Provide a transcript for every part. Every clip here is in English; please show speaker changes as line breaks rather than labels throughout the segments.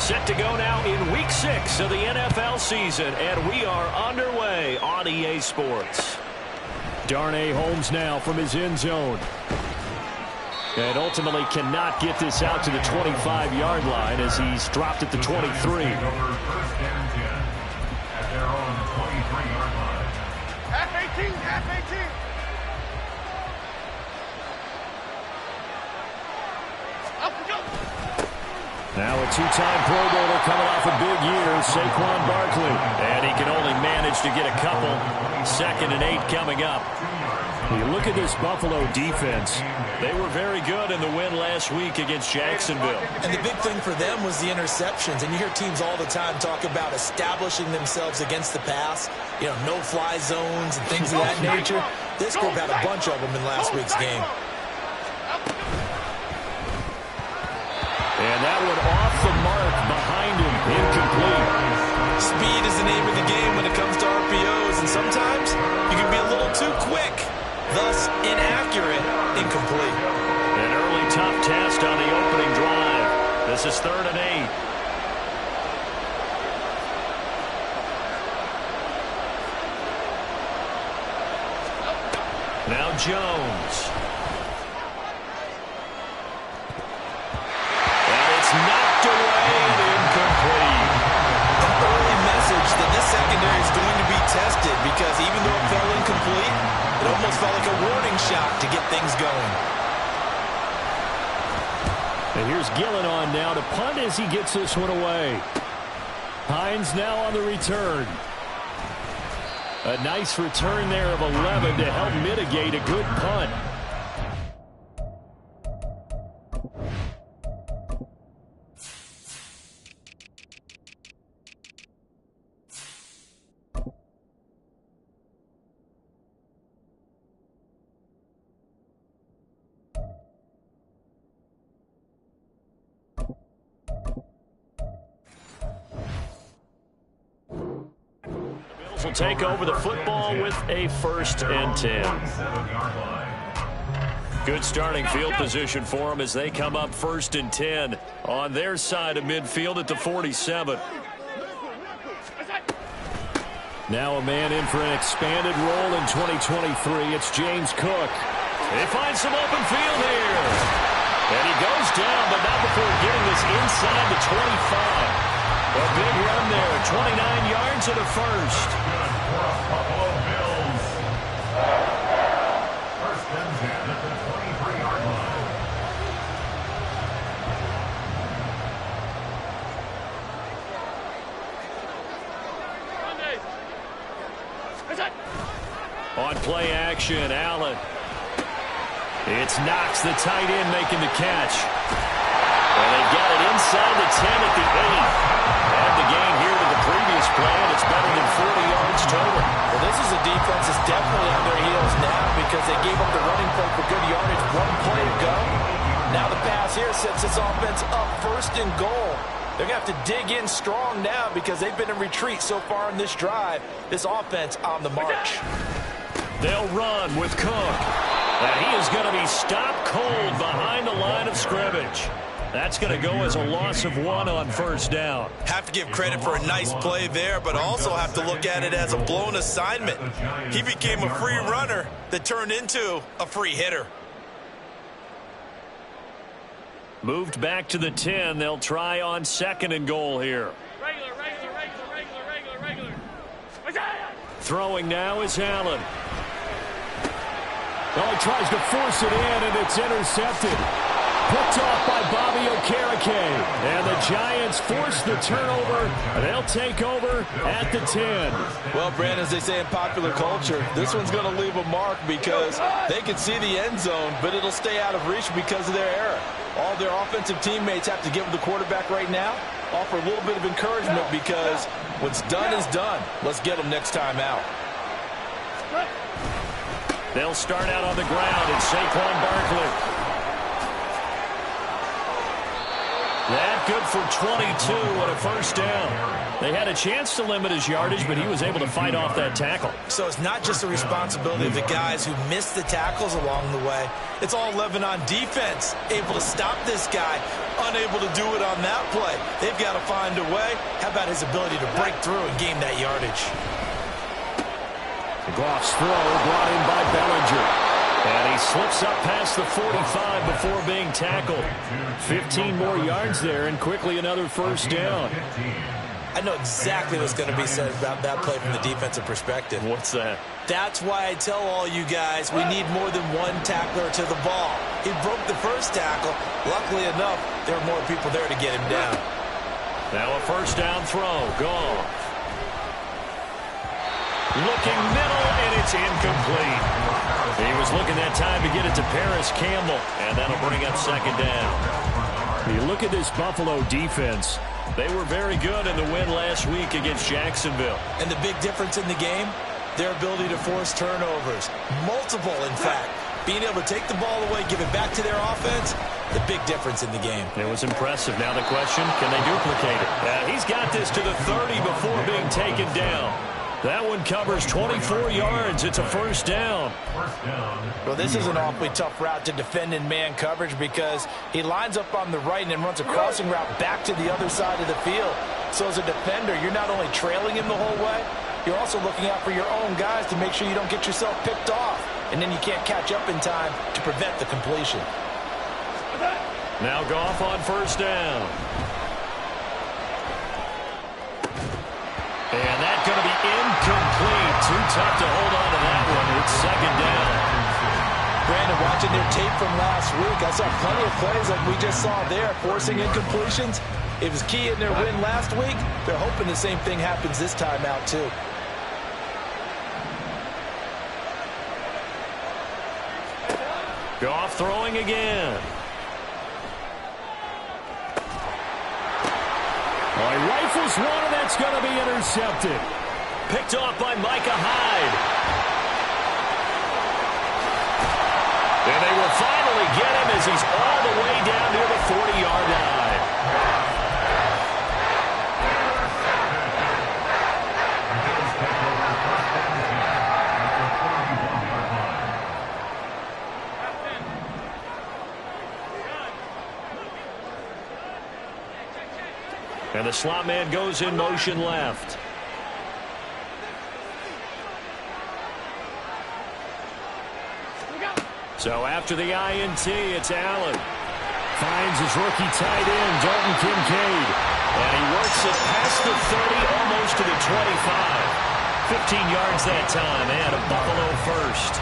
Set to go now in Week 6 of the NFL season, and we are underway on EA Sports. Darnay Holmes now from his end zone. And ultimately cannot get this out to the 25-yard line as he's dropped at the 23.
Half 18, half 18.
Now a two-time Pro Bowler coming off a big year, Saquon Barkley. And he can only manage to get a couple. 2nd and 8 coming up. You look at this Buffalo defense. They were very good in the win last week against Jacksonville.
And the big thing for them was the interceptions. And you hear teams all the time talk about establishing themselves against the pass. You know, no-fly zones and things of that nature. This group had a bunch of them in last week's game.
And that one off the mark behind him, incomplete.
Speed is the name of the game when it comes to RPOs, and sometimes you can be a little too quick, thus inaccurate, incomplete.
An early tough test on the opening drive. This is 3rd and 8. Now Jones. Knocked away and incomplete.
An early message that this secondary is going to be tested because even though it fell incomplete, it almost felt like a warning shot to get things going.
And here's Gillen on now to punt as he gets this one away. Hines now on the return. A nice return there of 11 to help mitigate a good punt. Will take over the football with a 1st and 10. Good starting field position for them as they come up 1st and 10 on their side of midfield at the 47. Now a man in for an expanded role in 2023. It's James Cook. They find some open field here. And he goes down, but not before getting this inside the 25. A big run there, 29 yards and a 1st.
Buffalo Bills. 1st and 10 at the 23-yard line.
On play action, Allen. It's Knox, the tight end, making the catch. And they got it inside the 10 at the 8. Add the gain here to the previous play, and it's better than 40 yards total.
Well, this is a defense that's definitely on their heels now because they gave up the running play for good yardage 1 play ago. Now the pass here sets this offense up 1st and goal. They're going to have to dig in strong now because they've been in retreat so far in this drive. This offense on the march.
They'll run with Cook. And he is going to be stopped cold behind the line of scrimmage. That's going to go as a loss of 1 on 1st down.
Have to give credit for a nice play there, but also have to look at it as a blown assignment. He became a free runner that turned into a free hitter.
Moved back to the 10. They'll try on 2nd and goal here.
Regular.
Throwing now is Allen. Oh, he tries to force it in, and it's intercepted. Picked off by Bobby Okereke. And the Giants force the turnover. They'll take over at the 10.
Well, Brandon, as they say in popular culture, this one's going to leave a mark because they can see the end zone, but it'll stay out of reach because of their error. All their offensive teammates have to give the quarterback right now, offer a little bit of encouragement because what's done is done. Let's get them next time out.
They'll start out on the ground. It's Saquon Barkley. That good for 22 and a first down. They had a chance to limit his yardage, but he was able to fight off that tackle.
So it's not just the responsibility of the guys who missed the tackles along the way. It's all Lebanon defense, able to stop this guy, unable to do it on that play. They've got to find a way. How about his ability to break through and gain that yardage?
Goff's throw brought in by Bellinger. And he slips up past the 45 before being tackled. 15 more yards there, and quickly another first down.
I know exactly what's going to be said about that play from the defensive perspective.
What's that?
That's why I tell all you guys we need more than one tackler to the ball. He broke the first tackle. Luckily enough, there were more people there to get him down.
Now a first down throw. Goff. Looking middle, and it's incomplete. He was looking that time to get it to Paris Campbell, and that'll bring up second down. You look at this Buffalo defense. They were very good in the win last week against Jacksonville.
And the big difference in the game, their ability to force turnovers. Multiple, in fact. Being able to take the ball away, give it back to their offense, the big difference in the game.
It was impressive. Now the question, can they duplicate it? He's got this to the 30 before being taken down. That one covers 24 yards. It's a first down.
Well, this is an awfully tough route to defend in man coverage because he lines up on the right and then runs a crossing route back to the other side of the field. So as a defender, you're not only trailing him the whole way, you're also looking out for your own guys to make sure you don't get yourself picked off. And then you can't catch up in time to prevent the completion.
Now Goff on first down. And that's going to be incomplete. Too tough to hold on to that one. It's second down.
Brandon, watching their tape from last week, I saw plenty of plays like we just saw there, forcing incompletions. It was key in their win last week. They're hoping the same thing happens this time out, too.
Goff throwing again. He rifles one, and that's going to be intercepted. Picked off by Micah Hyde. And they will finally get him as he's all the way down near the 40-yard line. And the slot man goes in motion left. So after the INT, it's Allen. Finds his rookie tight end, Dalton Kincaid. And he works it past the 30, almost to the 25. 15 yards that time, and a Buffalo first.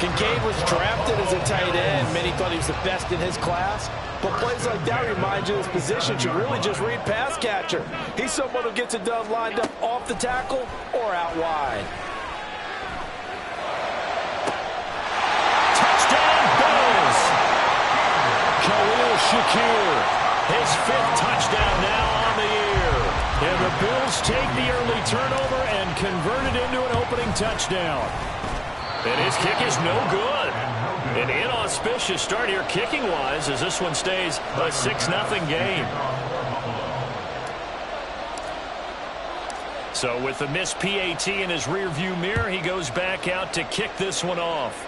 Kincaid was drafted as a tight end. Many thought he was the best in his class. But plays like that remind you his position should really just read pass catcher. He's someone who gets it done lined up off the tackle or out wide.
Touchdown, Bills! Khalil Shakir, his 5th touchdown now on the year. And the Bills take the early turnover and convert it into an opening touchdown. And his kick is no good. An inauspicious start here kicking-wise as this one stays a 6-0 game. So with the missed PAT in his rearview mirror, he goes back out to kick this one off.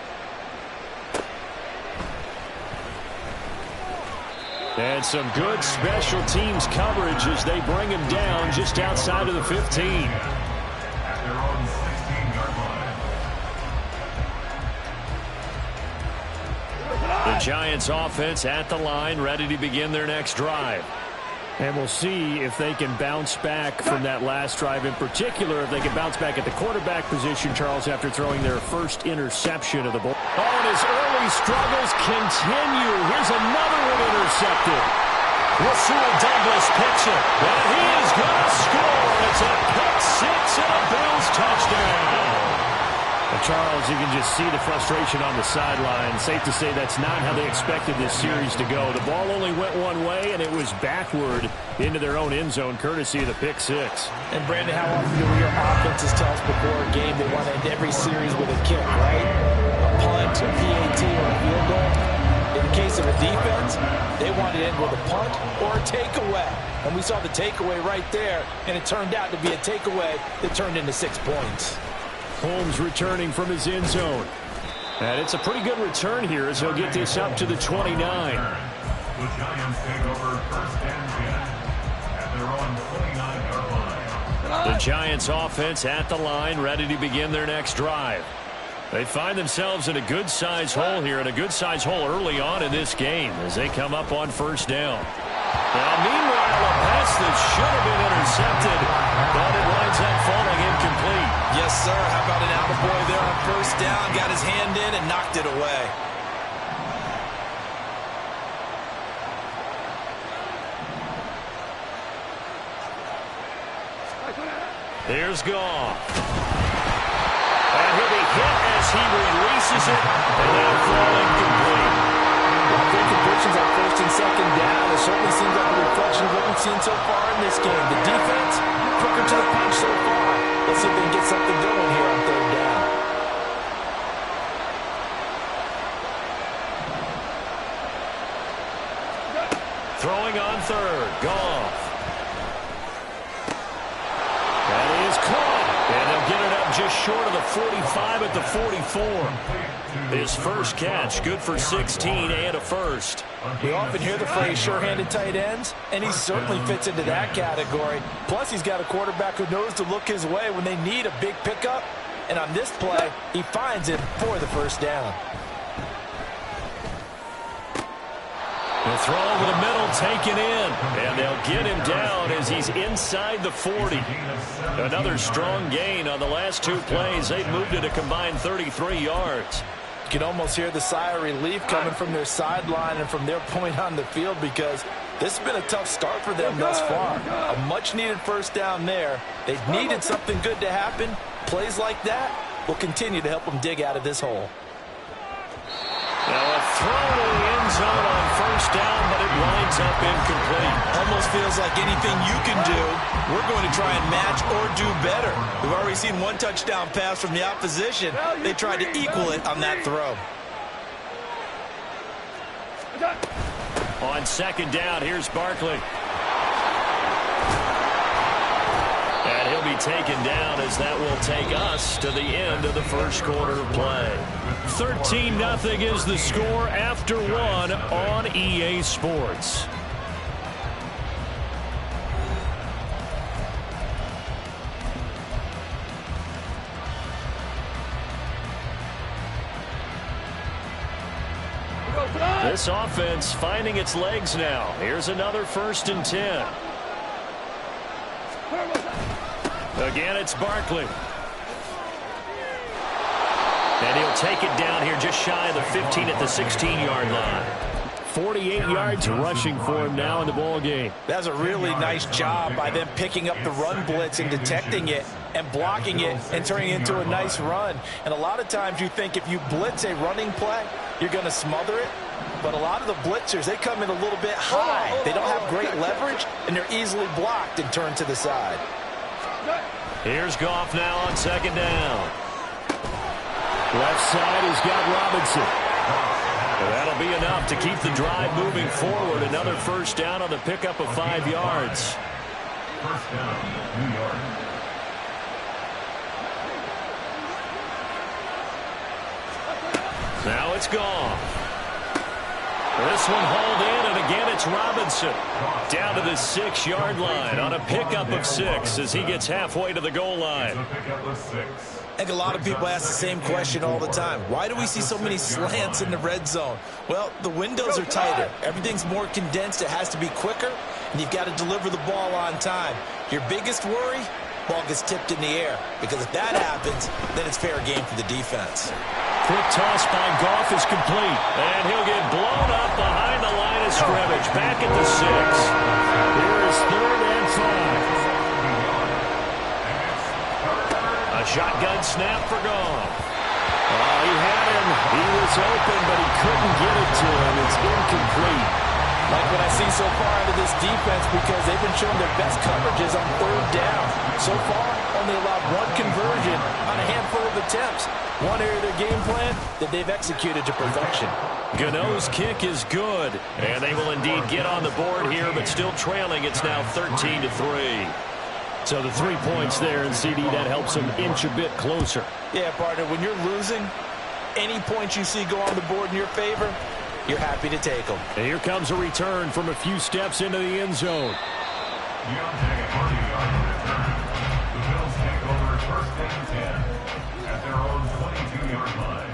And some good special teams coverage as they bring him down just outside of the 15. The Giants offense at the line, ready to begin their next drive. And we'll see if they can bounce back from that last drive in particular, if they can bounce back at the quarterback position, Charles, after throwing their first interception of the ball. Oh, and his early struggles continue. Here's another one intercepted. Rasul Douglas picks it, and he is going to score. It's a pick six and a Bills touchdown. Charles, you can just see the frustration on the sideline. Safe to say that's not how they expected this series to go. The ball only went one way, and it was backward into their own end zone, courtesy of the pick six.
And, Brandon, how often do your offenses tell us before a game they want to end every series with a kick, right? A punt, a PAT, or a field goal. In the case of a defense, defense. They wanted to end with a punt or a takeaway. And we saw the takeaway right there, and it turned out to be a takeaway that turned into 6 points.
Holmes returning from his end zone. And it's a pretty good return here as he'll get this up to the 29.
The Giants take over first and 10 at their own 29-yard line.
The Giants offense at the line, ready to begin their next drive. They find themselves in a good-sized hole here, and a good-sized hole early on in this game as they come up on first down. Now, meanwhile, a pass that should have been intercepted, but it winds up falling incomplete.
Yes, sir. How about an attaboy there on first down? Got his hand in and knocked it away.
There's Goff. And he'll be hit as he releases it, and now falling complete.
Well, good completions on first and second down. It certainly seems like a reflection of what we've seen so far in this game. The defense, quicker to the punch so far. Let's see if they can get something going here on third down.
Throwing on third, Goff. That is caught, and they'll get it up just short of the 45 at the 44. His first catch, good for 16 and a first.
We often hear the phrase sure-handed tight ends, and he certainly fits into that category. Plus, he's got a quarterback who knows to look his way when they need a big pickup. And on this play, he finds it for the first down.
The throw over the middle, taken in, and they'll get him down as he's inside the 40. Another strong gain on the last two plays. They've moved it a combined 33 yards.
You can almost hear the sigh of relief coming from their sideline and from their point on the field because this has been a tough start for them thus far. A much-needed first down there. They've needed something good to happen. Plays like that will continue to help them dig out of this hole.
Now a throw to the end zone on first down, but it winds up incomplete.
Almost feels like anything you can do, we're going to try and match or do better. We've already seen one touchdown pass from the opposition. They tried to equal it on that throw.
On second down, here's Barkley. And he'll be taken down as that will take us to the end of the first quarter of play. 13-0 is the score after one on EA Sports. This offense finding its legs now. Here's another 1st and 10. Again, it's Barkley. And he'll take it down here just shy of the 15 at the 16-yard line. 48 yards rushing for him now in the ball game.
That's a really nice job by them picking up the run blitz and detecting it and blocking it and turning it into a nice run. And a lot of times you think if you blitz a running play, you're going to smother it. But a lot of the blitzers, they come in a little bit high. They don't have great leverage, and they're easily blocked and turned to the side.
Here's Goff now on second down. Left side has got Robinson. That'll be enough to keep the drive moving forward. Another first down on the pickup of 5 yards.
First down, New York.
Now it's Goff. This one hauled in, and again it's Robinson. Down to the 6-yard line on a pickup of 6 as he gets halfway to the goal line.
I think a lot of people ask the same question all the time. Why do we see so many slants in the red zone? Well, the windows are tighter. Everything's more condensed. It has to be quicker, and you've got to deliver the ball on time. Your biggest worry? Ball gets tipped in the air, because if that happens, then it's fair game for the defense.
Quick toss by Goff is complete, and he'll get blown up behind the line of scrimmage. Back at the 6. Here is 3rd and 5. A shotgun snap for Goff. He had him. He was open, but he couldn't get it to him. It's incomplete.
Like what I see so far out of this defense, because they've been showing their best coverages on third down. So far, only allowed one conversion on a handful of attempts. One area of their game plan that they've executed to perfection.
Gano's kick is good, and they will indeed get on the board here, but still trailing. It's now 13-3. So the 3 points there, and CD, that helps them inch a bit closer.
Yeah, partner, when you're losing, any points you see go on the board in your favor, you're happy to take them.
And here comes a return from a few steps into the end zone.
Deontay Hardy on the return. The Bills take over first and 10 at their own 22-yard line.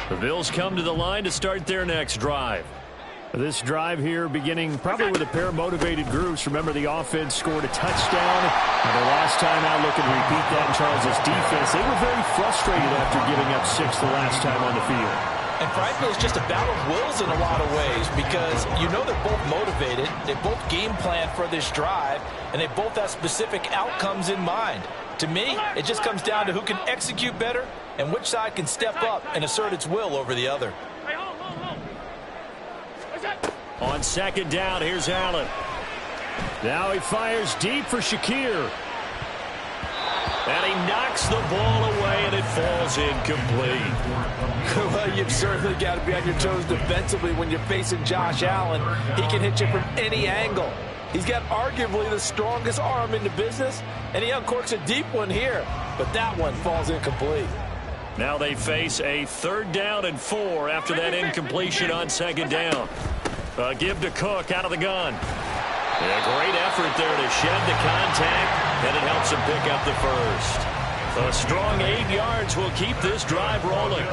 The Bills come to the line to start their next drive. This drive here beginning probably with a pair of motivated groups. Remember, the offense scored a touchdown. And the last time out, looking to repeat that in Charles' defense. They were very frustrated after giving up 6 the last time on the field.
And frankly, it's just a battle of wills in a lot of ways, because you know they're both motivated. They both game plan for this drive, and they both have specific outcomes in mind. To me, it just comes down to who can execute better and which side can step up and assert its will over the other.
On second down, here's Allen. Now he fires deep for Shakir. And he knocks the ball away, and it falls incomplete.
Well, you've certainly got to be on your toes defensively when you're facing Josh Allen. He can hit you from any angle. He's got arguably the strongest arm in the business, and he uncorks a deep one here. But that one falls incomplete.
Now they face a 3rd down and 4 after that incompletion on second down. Give to Cook out of the gun. A great effort there to shed the contact, and it helps him pick up the first. A strong 8 yards will keep this drive rolling.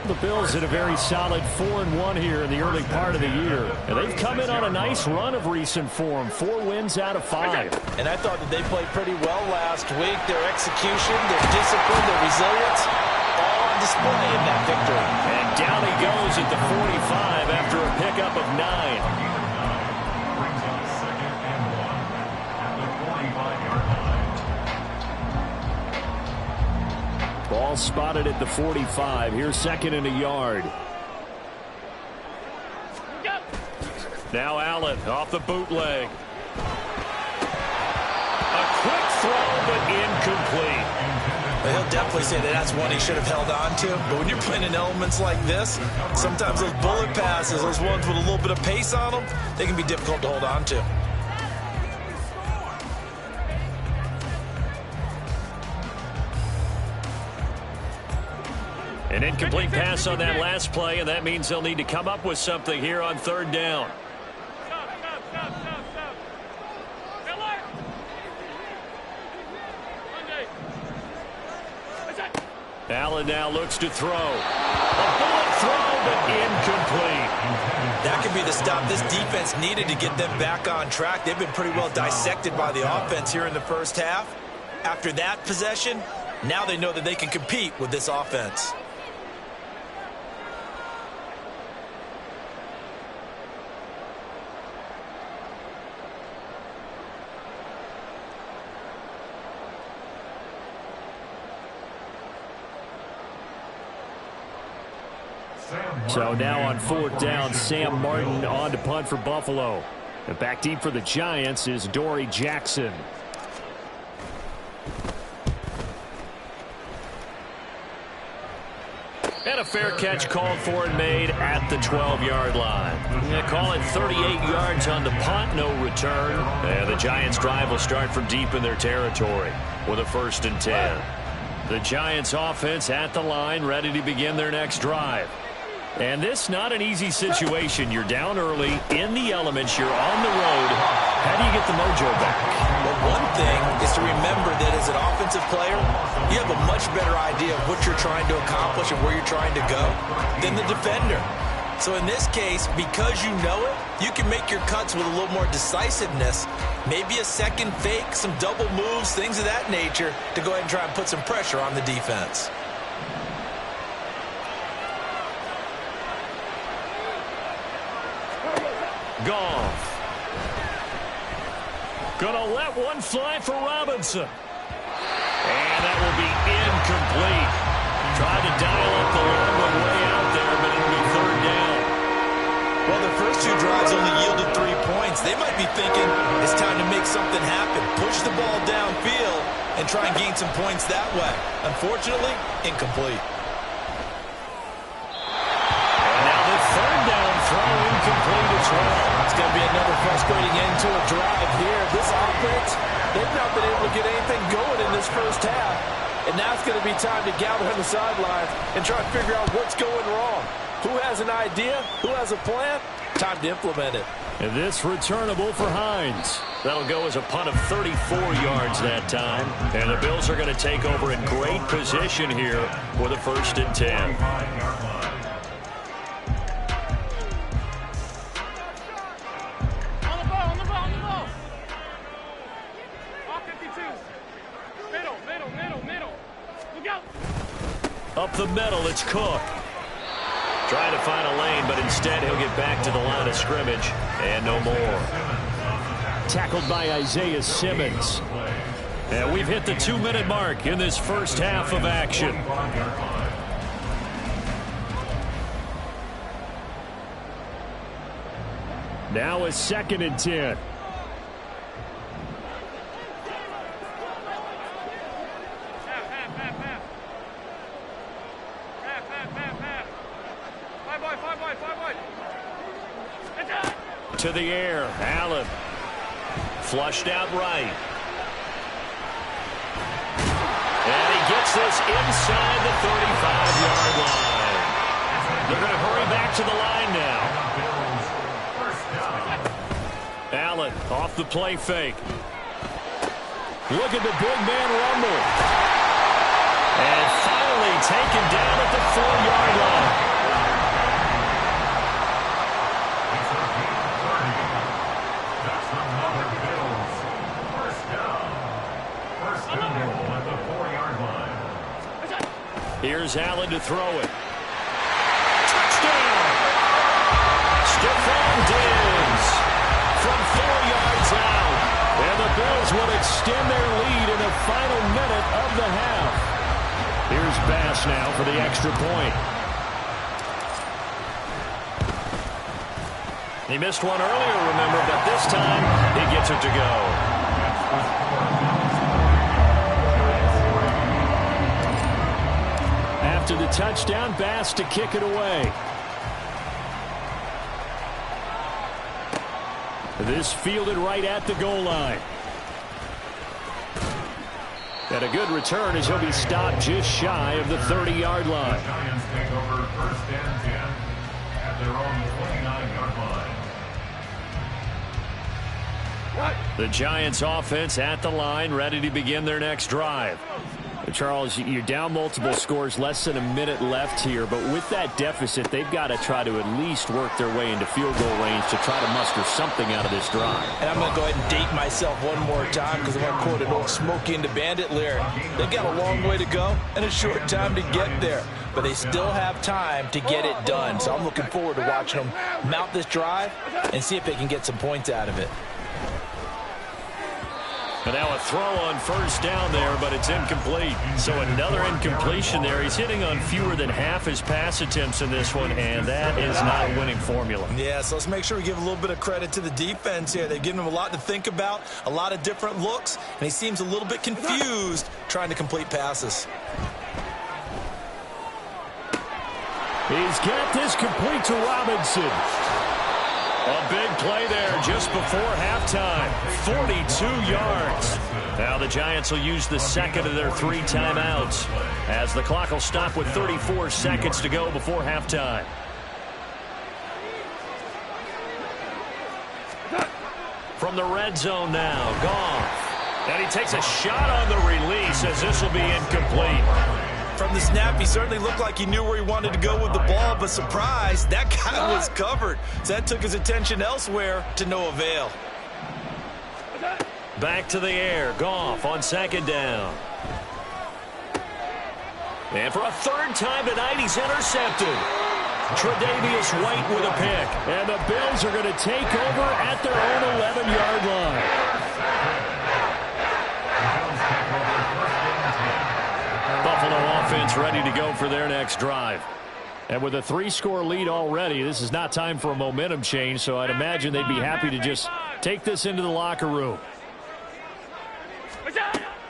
The Bills had a very solid 4-1 here in the early part of the year. And they've come in on a nice run of recent form. 4 wins out of 5.
And I thought that they played pretty well last week. Their execution, their discipline, their resilience, all on display in that victory.
And down he goes at the 45 after a pickup of 9.
Brings up second and 1 at the 45-yard line.
Ball spotted at the 45. Here's 2nd and a yard. Now Allen off the bootleg. A quick throw, but incomplete.
He'll definitely say that that's one he should have held on to. But when you're playing in elements like this, sometimes those bullet passes, those ones with a little bit of pace on them, they can be difficult to hold on to.
An incomplete pass on that last play, and that means they'll need to come up with something here on 3rd down. Allen now looks to throw. A bullet throw, but incomplete.
That could be the stop this defense needed to get them back on track. They've been pretty well dissected by the offense here in the first half. After that possession, now they know that they can compete with this offense.
So now on 4th down, Sam Martin on to punt for Buffalo. And back deep for the Giants is Dory Jackson. And a fair catch called for and made at the 12-yard line. They call it 38 yards on the punt, no return. And the Giants' drive will start from deep in their territory with a 1st and 10. The Giants' offense at the line, ready to begin their next drive. And this not an easy situation. You're down early, in the elements, you're on the road. How do you get the mojo back?
Well, one thing is to remember that as an offensive player, you have a much better idea of what you're trying to accomplish and where you're trying to go than the defender. So in this case, because you know it, you can make your cuts with a little more decisiveness. Maybe a second fake, some double moves, things of that nature to go ahead and try and put some pressure on the defense.
Goff. Gonna let one fly for Robinson. And that will be incomplete. Tried to dial up the long one way out there, but it'll be
first two drives only yielded 3 points. They might be thinking it's time to make something happen. Push the ball downfield and try and gain some points that way. Unfortunately, incomplete.
And now the third down throw incomplete as well.
It's going to be another frustrating end to a drive here. This offense, they've not been able to get anything going in this first half. And now it's going to be time to gather on the sidelines and try to figure out what's going wrong. Who has an idea? Who has a plan? Time to implement it.
And this returnable for Hines. That'll go as a punt of 34 yards that time. And the Bills are going to take over in great position here with a 1st and 10. Up the middle, it's Cook. Trying to find a lane, but instead he'll get back to the line of scrimmage. And no more. Tackled by Isaiah Simmons. And we've hit the 2-minute mark in this first half of action. Now a 2nd and 10. To the air, Allen. Flushed out right. And he gets this inside the 35-yard line. They're going to hurry back to the line now. Allen off the play fake. Look at the big man rumble. And finally taken down at the 4-yard line. Here's Allen to throw it. Touchdown! Stephon Diggs from 4 yards out. And the Bills will extend their lead in the final minute of the half. Here's Bass now for the extra point. He missed one earlier, remember, but this time he gets it to go. After the touchdown, Bass to kick it away. This fielded right at the goal line. And a good return as he'll be stopped just shy of the 30-yard line.
Giants take over 1st and 10 at their own 29-yard line.
The Giants offense at the line, ready to begin their next drive. Charles, you're down multiple scores, less than a minute left here, but with that deficit, they've got to try to at least work their way into field goal range to try to muster something out of this drive.
And I'm going to go ahead and date myself one more time because I'm going to quote an old Smokey and the Bandit lyric. They've got a long way to go and a short time to get there, but they still have time to get it done. So I'm looking forward to watching them mount this drive and see if they can get some points out of it.
And now a throw on 1st down there, but it's incomplete. So another incompletion there. He's hitting on fewer than half his pass attempts in this one, and that is not a winning formula.
Yeah, so let's make sure we give a little bit of credit to the defense here. They've given him a lot to think about, a lot of different looks, and he seems a little bit confused trying to complete passes.
He's got this complete to Robinson. A big play there just before halftime. 42 yards. Now the Giants will use the second of their 3 timeouts as the clock will stop with 34 seconds to go before halftime. From the red zone now, Goff. And he takes a shot on the release as this will be incomplete.
From the snap, he certainly looked like he knew where he wanted to go with the ball, but surprise, that guy was covered. So that took his attention elsewhere to no avail.
Back to the air, Goff on 2nd down. And for a 3rd time tonight, he's intercepted. Tre'Davious White with a pick. And the Bills are going to take over at their own 11-yard line. Buffalo offense ready to go for their next drive. And with a 3-score lead already, this is not time for a momentum change, so I'd imagine they'd be happy to just take this into the locker room.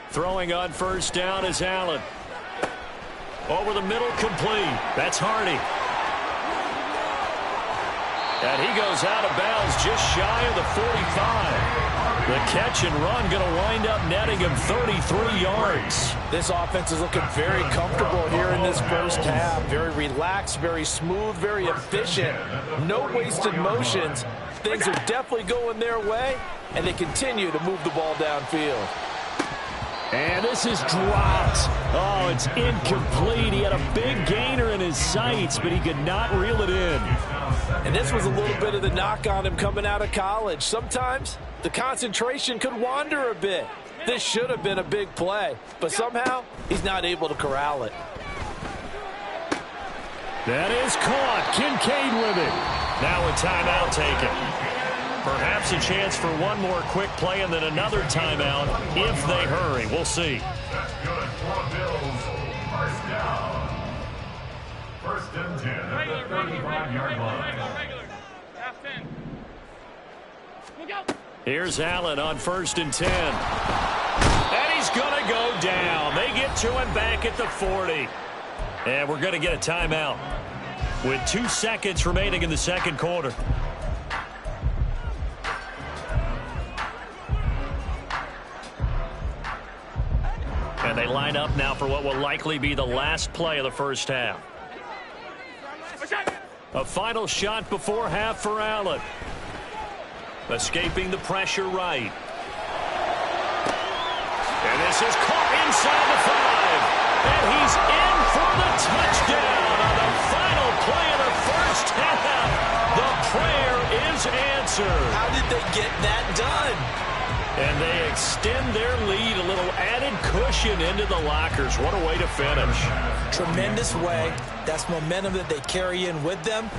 Throwing on first down is Allen. Over the middle, complete. That's Hardy. And he goes out of bounds just shy of the 45. The catch and run going to wind up netting him 33 yards.
This offense is looking very comfortable here in this first half. Very relaxed, very smooth, very efficient. No wasted motions. Things are definitely going their way, and they continue to move the ball downfield.
And this is dropped. Oh, it's incomplete. He had a big gainer in his sights, but he could not reel it in.
And this was a little bit of the knock on him coming out of college. Sometimes the concentration could wander a bit. This should have been a big play, but somehow he's not able to corral it.
That is caught. Kincaid with it. Now a timeout taken. Perhaps a chance for one more quick play and then another timeout if they hurry. We'll see.
That's good for the Bills. First down. First and 10 at the 35-yard line.
Half 10. Look out.
Here's Allen on first and 10. And he's going to go down. They get to him back at the 40. And we're going to get a timeout with 2 seconds remaining in the second quarter. And they line up now for what will likely be the last play of the first half. A final shot before half for Allen. Escaping the pressure right. And this is caught inside the 5. And he's in for the touchdown on the final play of the first half. The prayer is answered.
How did they get that done?
And they extend their lead, a little added cushion into the lockers. What a way to finish.
Tremendous way. That's momentum that they carry in with them.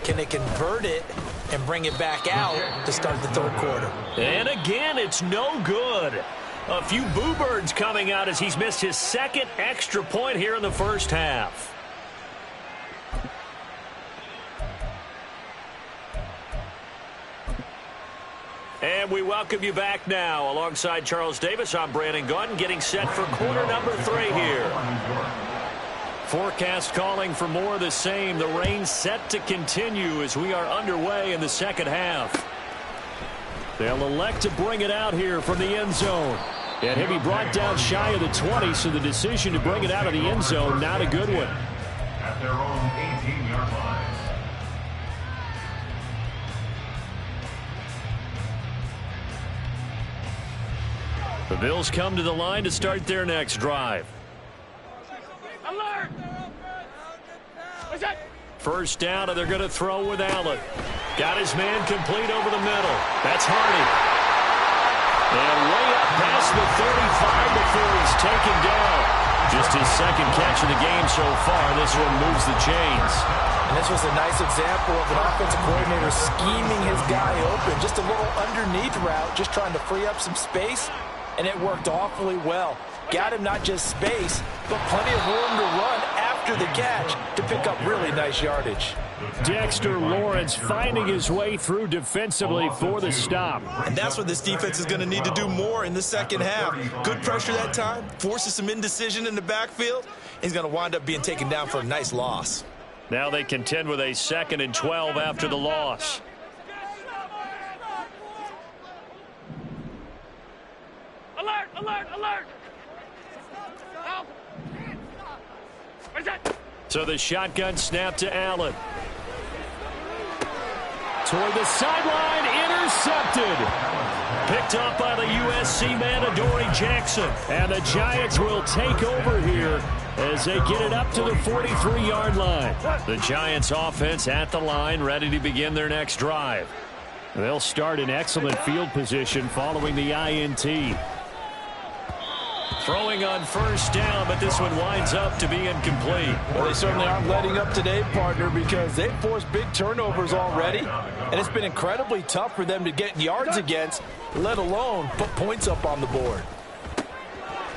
Can they convert it and bring it back out to start the third quarter?
And again, it's no good. A few boo birds coming out as he's missed his second extra point here in the first half. And we welcome you back now. Alongside Charles Davis, I'm Brandon Gunn, getting set for quarter number 3 here. Forecast calling for more of the same. The rain set to continue as we are underway in the second half. They'll elect to bring it out here from the end zone. And he'll be brought down shy of the 20, so the decision to bring it out of the end zone, not a good one.
At their own 18-yard line.
The Bills come to the line to start their next drive.
Alert! What's that?
First down, and they're going to throw with Allen. Got his man complete over the middle. That's Hardy. And way up past the 35 before he's taken down. Just his second catch of the game so far. This one moves the chains.
And this was a nice example of an offensive coordinator scheming his guy open. Just a little underneath route, just trying to free up some space. And it worked awfully well. Got him not just space, but plenty of room to run after the catch to pick up really nice yardage.
Dexter Lawrence finding his way through defensively for the stop.
And that's what this defense is going to need to do more in the second half. Good pressure that time, forces some indecision in the backfield. He's going to wind up being taken down for a nice loss.
Now they contend with a 2nd and 12 after the loss.
Alert! Alert! Alert! Help! What's that?
So the shotgun snap to Allen. Toward the sideline, intercepted. Picked up by the USC man, Adoree Jackson. And the Giants will take over here as they get it up to the 43-yard line. The Giants offense at the line, ready to begin their next drive. They'll start in excellent field position following the INT. Throwing on first down, but this one winds up to be incomplete.
Well, they certainly aren't letting up today, partner, because they've forced big turnovers already, and it's been incredibly tough for them to get yards against, let alone put points up on the board.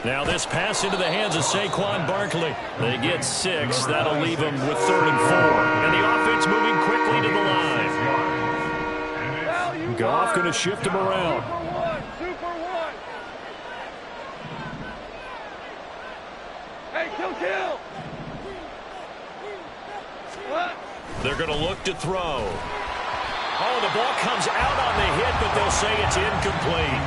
Now this pass into the hands of Saquon Barkley. They get 6. That'll leave them with 3rd and 4. And the offense moving quickly to the line. Goff going to shift him around.
Super one. Hey, kill. What?
They're going to look to throw. Oh, the ball comes out on the hit, but they'll say it's incomplete.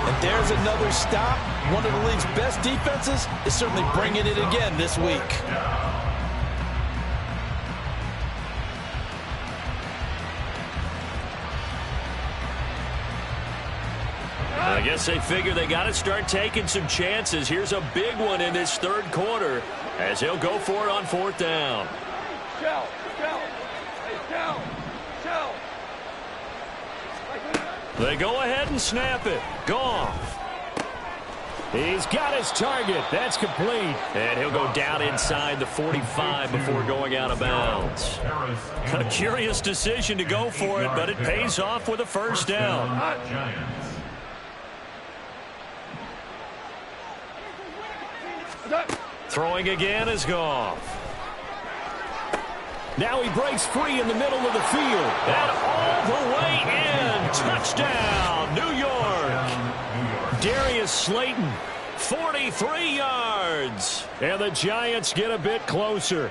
And there's another stop. One of the league's best defenses is certainly bringing it again this week.
I guess they figure they got to start taking some chances. Here's a big one in this 3rd quarter as he'll go for it on 4th down.
Shell.
They go ahead and snap it. Goff. He's got his target. That's complete. And he'll go down inside the 45 before going out of bounds. A curious decision to go for it, but it pays off with a 1st down. Throwing again is Goff. Now he breaks free in the middle of the field. And all the way in. Touchdown, New York. Darius Slayton, 43 yards. And the Giants get a bit closer.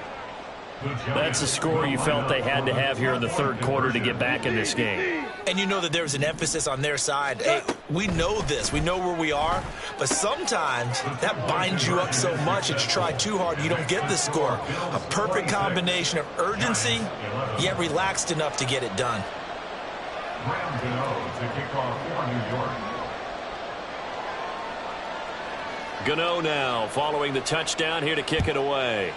That's the score you felt they had to have here in the 3rd quarter to get back in this game.
And you know that there's an emphasis on their side. Hey, we know this. We know where we are. But sometimes that binds you up so much that you try too hard, you don't get the score. A perfect combination of urgency, yet relaxed enough to get it done.
Gano now following the touchdown here to kick it away.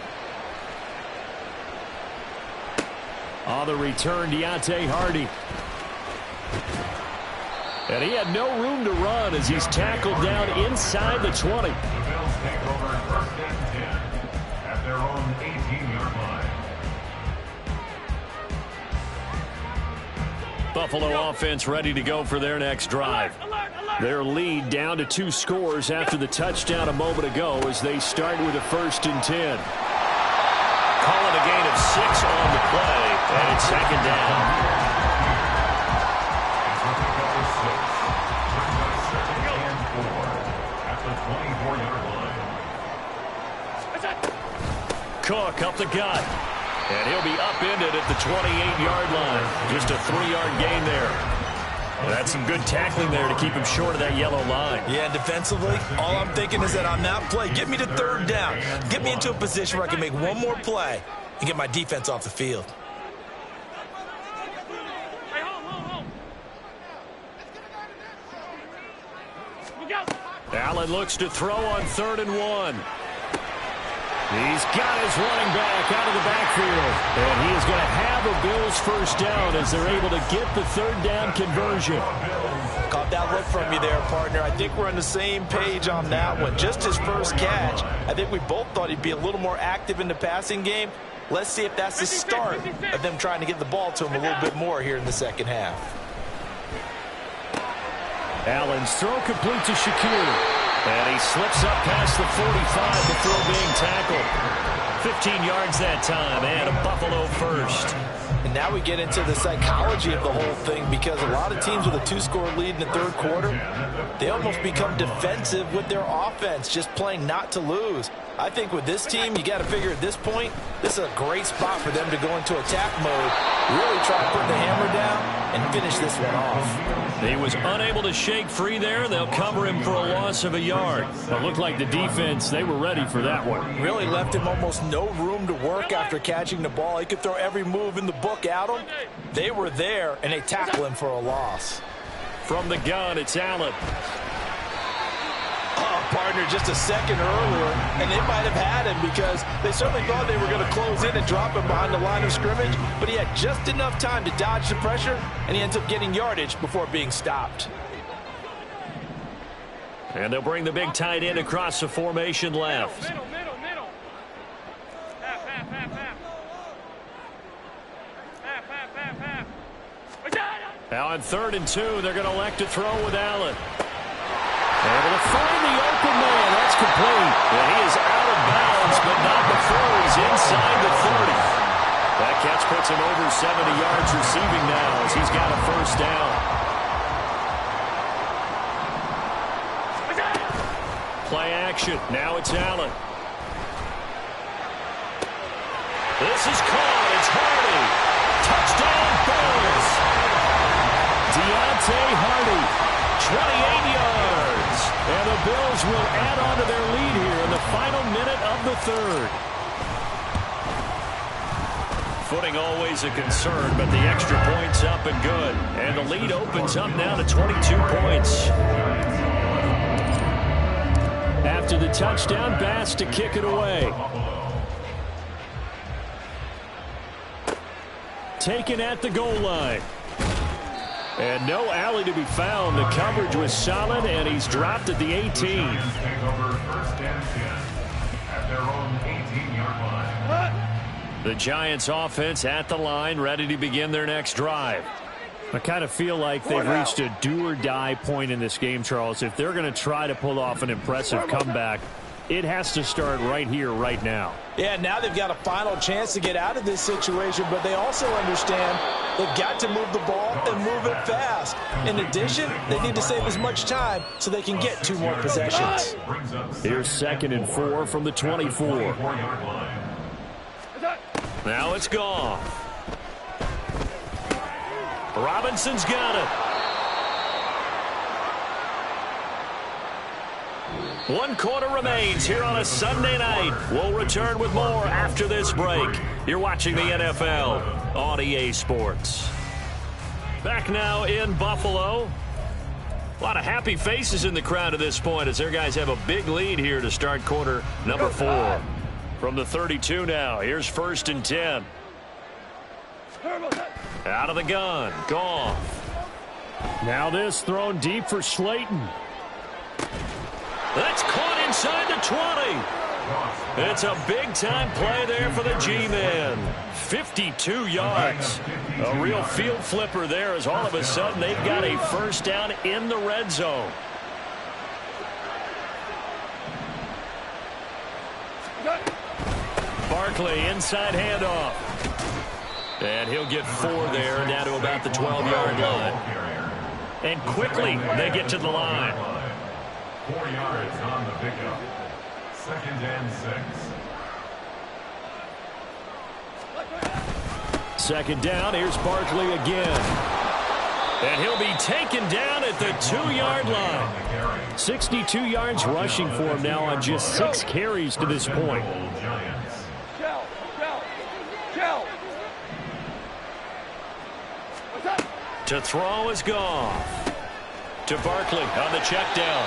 On the return, Deontay Hardy. And he had no room to run as he's tackled down inside the 20.
The Bills take over 1st and 10 at their own 18-yard line.
Buffalo offense ready to go for their next drive. Their lead down to 2 scores after the touchdown a moment ago as they start with a 1st and 10. Calling a gain of 6 on the play, and it's 2nd down. Cook up the gut. And he'll be upended at the 28-yard line. Just a 3-yard gain there. That's some good tackling there to keep him short of that yellow line.
Yeah, defensively, all I'm thinking is that on that play, get me to 3rd down. Get me into a position where I can make one more play and get my defense off the field.
Hey, hold. Look out.
Allen looks to throw on 3rd and 1. He's got his running back out of the backfield. And he is going to have a Bills 1st down as they're able to get the 3rd down conversion.
Caught that look from you there, partner. I think we're on the same page on that one. Just his first catch. I think we both thought he'd be a little more active in the passing game. Let's see if that's the start of them trying to get the ball to him a little bit more here in the 2nd half.
Allen's throw complete to Shakir. And he slips up past the 45 before being tackled. 15 yards that time, and a Buffalo 1st.
And now we get into the psychology of the whole thing, because a lot of teams with a 2-score lead in the 3rd quarter, they almost become defensive with their offense, just playing not to lose. I think with this team, you got to figure at this point, this is a great spot for them to go into attack mode, really try to put the hammer down and finish this one off.
He was unable to shake free there. They'll cover him for a loss of a yard. It looked like the defense, they were ready for that one.
Really left him almost no room to work after catching the ball. He could throw every move in the book at him. They were there, and they tackle him for a loss.
From the gun, it's Allen.
Partner just a second earlier, and they might have had him because they certainly thought they were going to close in and drop him behind the line of scrimmage, but he had just enough time to dodge the pressure, and he ends up getting yardage before being stopped.
And they'll bring the big tight end across the formation left.
Middle. Half.
Now on 3rd and 2, they're going to elect to throw with Allen. Able to find the open man. That's complete. And he is out of bounds, but not before he's inside the 30. That catch puts him over 70 yards receiving now as he's got a first down. Play action. Now it's Allen. This is caught. It's Hardy. Touchdown, Bills. Deontay Hardy, 28 yards. And the Bills will add on to their lead here in the final minute of the third. Footing always a concern, but the extra point's up and good. And the lead opens up now to 22 points. After the touchdown, Bass to kick it away. Taken at the goal line. And no alley to be found. The coverage was solid, and he's dropped at the 18.
Take over first and 10 at their own 18-yard line.
The Giants offense at the line, ready to begin their next drive. I kind of feel like they've reached a do-or-die point in this game, Charles. If they're going to try to pull off an impressive comeback, it has to start right here, right now.
Yeah, now they've got a final chance to get out of this situation, but they also understand they've got to move the ball and move it fast. In addition, they need to save as much time so they can get 2 more possessions.
Here's 2nd and 4 from the 24. Now it's gone. Robinson's got it. 1 quarter remains here on a Sunday night. We'll return with more after this break. You're watching the NFL on EA Sports. Back now in Buffalo. A lot of happy faces in the crowd at this point as their guys have a big lead here to start quarter number 4. From the 32 now, here's 1st and 10. Out of the gun, Goff. Now this thrown deep for Slayton. That's caught inside the 20. It's a big-time play there for the G-men. 52 yards. A real field flipper there as all of a sudden they've got a first down in the red zone. Barkley inside handoff. And he'll get 4 there, down to about the 12-yard line. And quickly they get to the line.
4 yards on the pickup. 2nd and 6.
2nd down. Here's Barkley again. And he'll be taken down at the 2-yard line. 62 yards rushing for him now on just 6 carries to this point. To throw is Goff. To Barkley on the check down.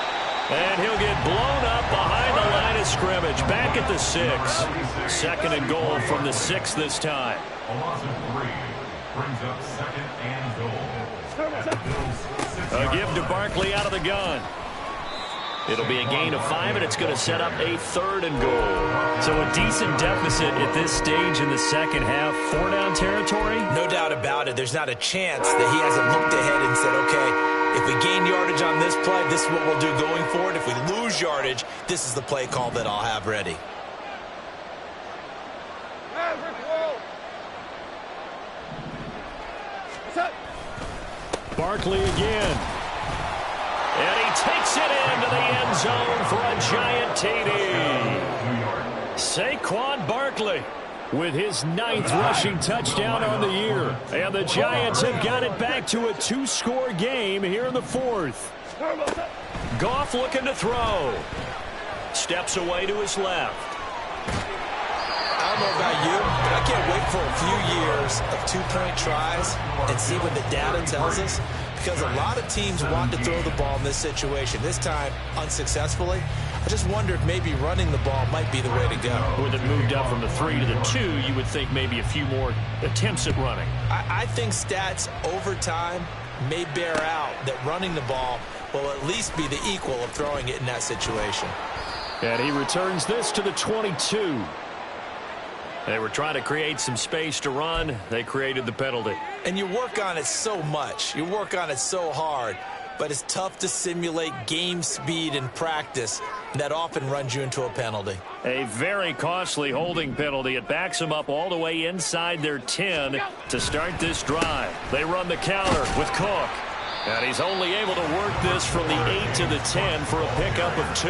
And he'll get blown up behind the line of scrimmage. Back at the 6. 2nd and goal from the 6 this time.
A loss of 3 brings up 2nd and goal.
A give to Barkley out of the gun. It'll be a gain of 5, and it's going to set up a 3rd and goal. So a decent deficit at this stage in the second half. 4-down territory?
No doubt about it. There's not a chance that he hasn't looked ahead and said, okay, if we gain yardage on this play, this is what we'll do going forward. If we lose yardage, this is the play call that I'll have ready.
Barkley again. And he takes it into the end zone for a giant TD. Saquon Barkley with his 9th rushing touchdown on the year. And the Giants have got it back to a 2-score game here in the 4th. Goff looking to throw. Steps away to his left.
I don't know about you, but I can't wait for a few years of 2-point tries and see what the data tells us. Because a lot of teams want to throw the ball in this situation. This time, unsuccessfully. I just wonder if maybe running the ball might be the way to go.
With it moved up from the 3 to the 2, you would think maybe a few more attempts at running.
I think stats over time may bear out that running the ball will at least be the equal of throwing it in that situation.
And he returns this to the 22. They were trying to create some space to run. They created the penalty.
And you work on it so much. You work on it so hard. but it's tough to simulate game speed in practice. That often runs you into a penalty.
A very costly holding penalty. It backs them up all the way inside their 10 to start this drive. They run the counter with Cook. And he's only able to work this from the 8 to the 10 for a pickup of 2.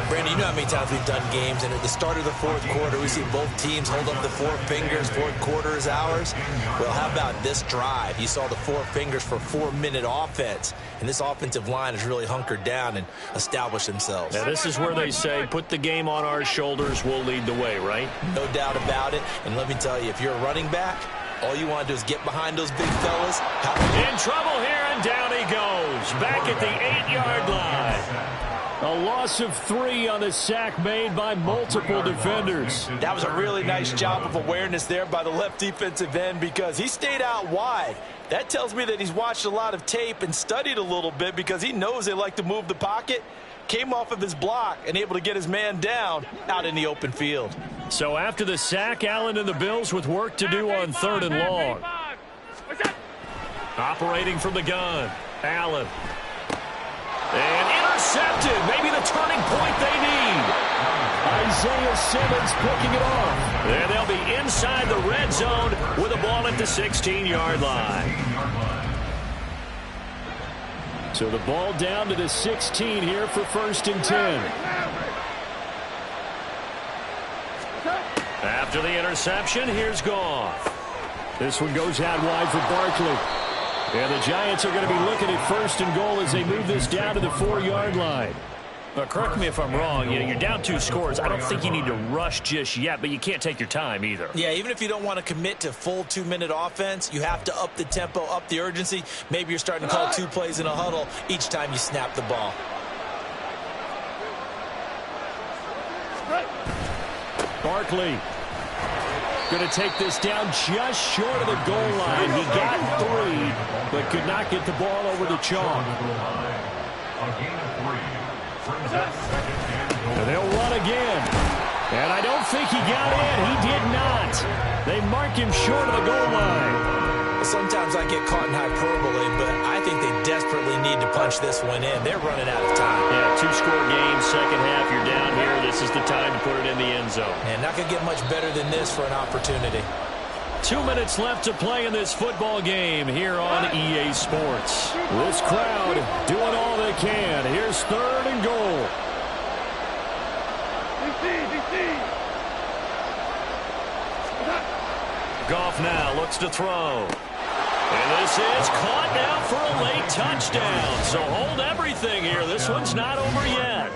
Brandon, you know how many times we've done games, and at the start of the fourth quarter, we see both teams hold up the 4 fingers, fourth quarter is ours. Well, how about this drive? You saw the 4 fingers for 4-minute offense, and this offensive line has really hunkered down and established themselves.
Now, this is where they say, put the game on our shoulders, we'll lead the way, right?
No doubt about it, and let me tell you, if you're a running back, all you want to do is get behind those big fellas.
In trouble here, and down he goes. Back at the 8-yard line. A loss of 3 on the sack made by multiple defenders.
That was a really nice job of awareness there by the left defensive end because he stayed out wide. That tells me that he's watched a lot of tape and studied a little bit because he knows they like to move the pocket. Came off of his block and able to get his man down out in the open field.
So after the sack, Allen and the Bills with work to do on 3rd and long. Operating from the gun, Allen. And intercepted. Maybe the turning point they need. Isaiah Simmons picking it off. And they'll be inside the red zone with a ball at the 16-yard line. So the ball down to the 16 here for 1st and 10. After the interception, here's Goff. This one goes out wide for Barkley. And the Giants are going to be looking at 1st and goal as they move this down to the 4-yard line. Correct me if I'm wrong. You're down 2 scores. I don't think you need to rush just yet, but you can't take your time either.
Yeah, even if you don't want to commit to full 2-minute offense, you have to up the tempo, up the urgency. Maybe you're starting to call 2 plays in a huddle each time you snap the ball.
Barkley going to take this down just short of the goal line. He got 3, but could not get the ball over the chalk. And they'll run again. And I don't think he got in. He did not. They mark him short of the goal line.
Sometimes I get caught in hyperbole, but I think they desperately need to punch this one in. They're running out of time.
Yeah, 2-score game, second half, you're down here. This is the time to put it in the end zone.
And not going to get much better than this for an opportunity.
2 minutes left to play in this football game here on EA Sports. This crowd doing all they can. Here's 3rd and goal. Goff now looks to throw. And this is caught now for a late touchdown. So hold everything here. This one's not over yet.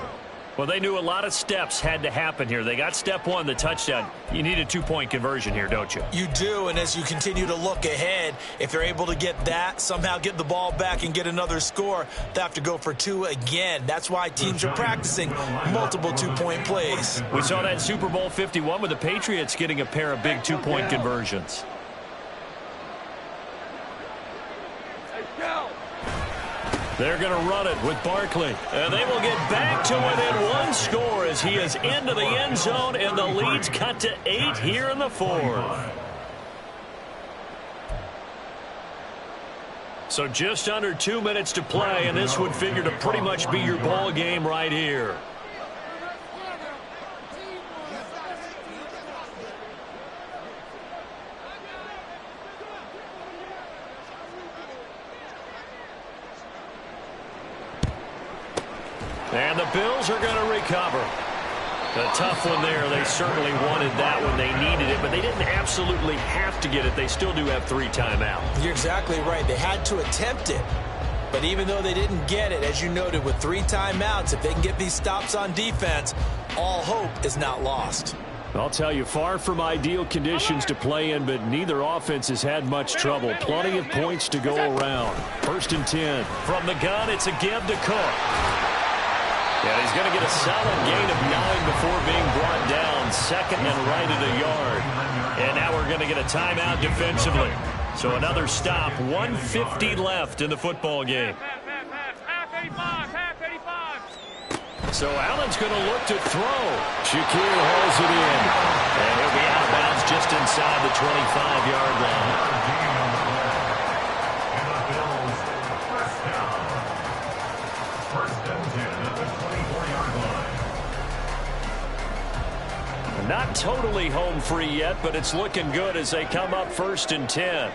Well, they knew a lot of steps had to happen here. They got step 1, the touchdown. You need a 2-point conversion here, don't you?
You do, and as you continue to look ahead, if they're able to get that, somehow get the ball back and get another score, they have to go for 2 again. That's why teams are practicing multiple 2-point plays.
We saw that Super Bowl 51 with the Patriots getting a pair of big 2-point conversions. They're going to run it with Barkley. And they will get back to within 1 score as he is into the end zone, and the lead's cut to 8 here in the 4th. So just under 2 minutes to play, and this would figure to pretty much be your ball game right here. And the Bills are going to recover. A tough one there. They certainly wanted that when they needed it, but they didn't absolutely have to get it. They still do have 3 timeouts.
You're exactly right. They had to attempt it. But even though they didn't get it, as you noted, with 3 timeouts, if they can get these stops on defense, all hope is not lost.
I'll tell you, far from ideal conditions to play in, but neither offense has had much trouble. Plenty of points to go around. 1st and 10. From the gun, it's a give to Cook. Yeah, he's going to get a solid gain of 9 before being brought down. 2nd and right at a yard. And now we're going to get a timeout defensively. So another stop, 1:50 left in the football game.
Half 85.
So Allen's going to look to throw. Shakir hauls it in. And he'll be out of bounds just inside the 25-yard line. Not totally home free yet, but it's looking good as they come up 1st and 10.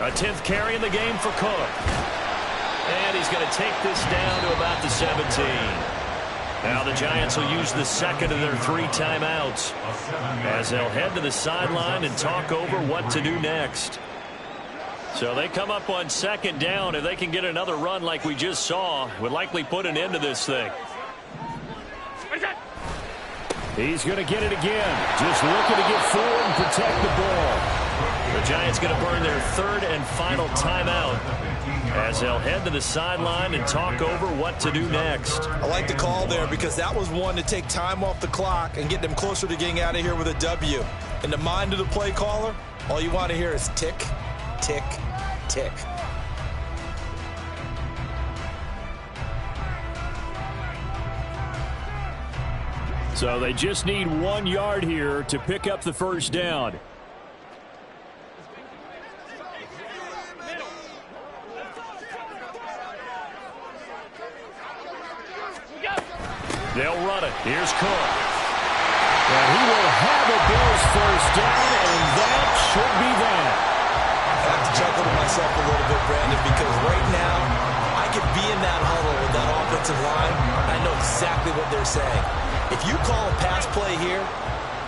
A 10th carry in the game for Cook. And he's going to take this down to about the 17. Now the Giants will use the second of their 3 timeouts as they'll head to the sideline and talk over what to do next. So they come up on 2nd down. If they can get another run like we just saw, would likely put an end to this thing. He's going to get it again. Just looking to get forward and protect the ball. The Giants going to burn their 3rd and final timeout as they'll head to the sideline and talk over what to do next.
I like the call there because that was one to take time off the clock and get them closer to getting out of here with a W. In the mind of the play caller, all you want to hear is tick, tick, tick.
So they just need 1 yard here to pick up the 1st down. They'll run it. Here's Cook. And he will have a Bills 1st down, and that should be that.
I have to chuckle to myself a little bit, Brandon, because right now I could be in that huddle with that offensive line. I know exactly what they're saying. If you call a pass play here,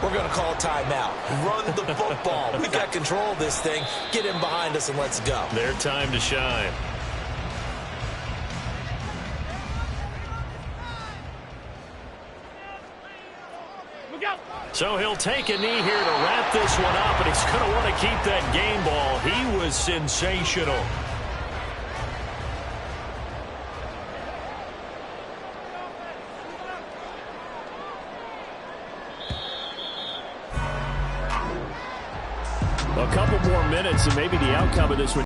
we're going to call a timeout. Run the football. We got control of this thing. Get in behind us and let's go.
Their time to shine. So he'll take a knee here to wrap this one up, and he's going to want to keep that game ball. He was sensational. A couple more minutes, and maybe the outcome of this one